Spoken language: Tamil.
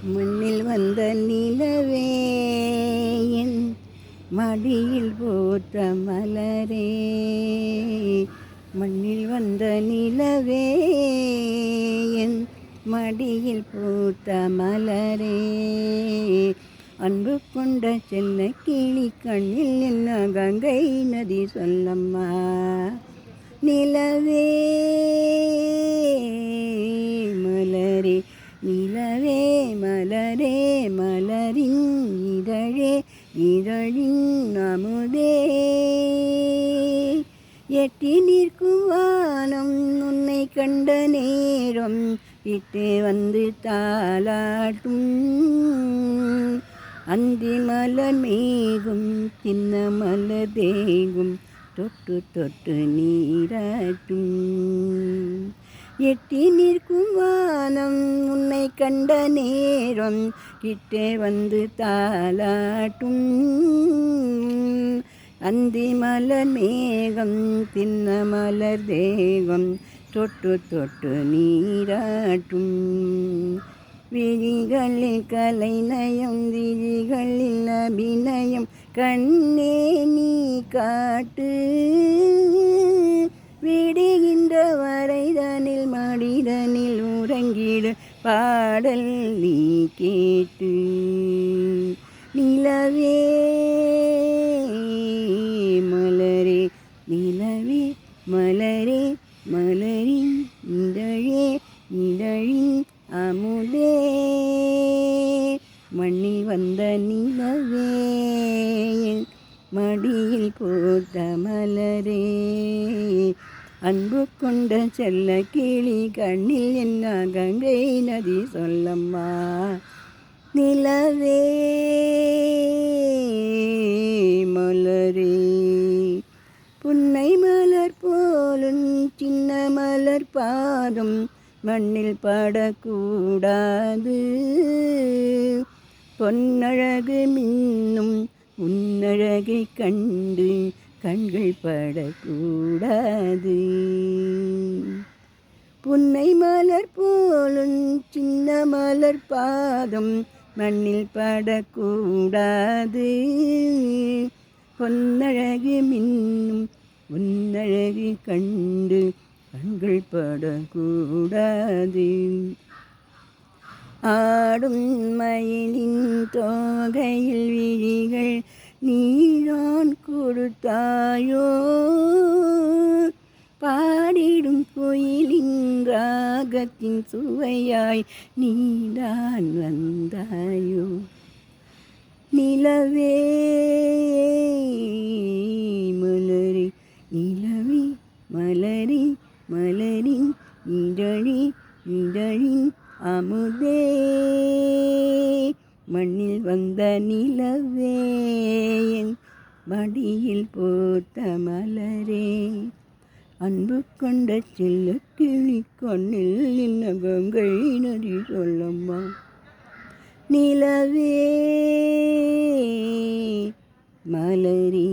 மண்ணில் வந்த நிலவே என் மடியில் போற்ற மலரே. மண்ணில் வந்த நிலவே என் மடியில் போற்ற மலரே. அன்பு கொண்ட செல்ல கிளி கண்ணில் என்ன கங்கை நதி சொல்லம்மா. நிலவே மலரே நிலவே மலரே மலரின் இதழே இதழின் அமுதே. எட்டி நிற்கும் வானம் உன்னை கண்ட நேரம் இட்டு வந்து தாலாட்டும். அந்தி மலர் மேகும் சின்ன மலர் தேகும் தொட்டு தொட்டு நீராட்டும். எட்டி நிற்கும் வானம் உன்னை கண்ட நேரம் கிட்டே வந்து தாலாட்டும். அந்தி மலர் மேகம் சின்ன மலர் தேகம் தொட்டு தொட்டு நீராட்டும். விழிகளில் கலைநயம் விழிகளில் அபிநயம் கண்ணே நீ காட்டு. விடுகின்ற வரைதனில் மடிதனில் உறங்கிடு பாடல் நீ கேட்டு. நிலவே மலரே நிலவே மலரே மலரின் இதழே இதழின் அமுதே. மண்ணில் வந்த நிலவே மடியில் போட்ட மலரே. அன்பு கொண்ட செல்ல கிளி கண்ணில் என்ன கங்கை நதி சொல்லம்மா. நிலவே மலரே புன்னை மலர் போலும் சின்ன மலர் பாதம் மண்ணில் படக்கூடாது. பொன்னழகு மின்னும் உன்னழகை கண்டு கண்கள் படக்கூடாது. புன்னை மலர் போலும் சின்ன மலர் பாதம் மண்ணில் படக்கூடாது. பொன்னழகு மின்னும் உன்னழகை கண்டு கண்கள் படக்கூடாது. ஆடும் மயிலின் தோகையில் விழிகள் நீதான் கொடுத்தாயோ. பாடிடும் கோயிலின் ராகத்தின் சுவையாய் நீதான் வந்தாயோ. நிலவே மலரே நிலவே மலரே மலரின் இதழே இதழின் அமுதே. மண்ணில் வந்த நிலவே என் மடியில் போட்ட மலரே. அன்பு கொண்ட செல்ல கிளி கண்ணில் என்ன கங்கை நதி சொல்லம்மா. நிலவே மலரே.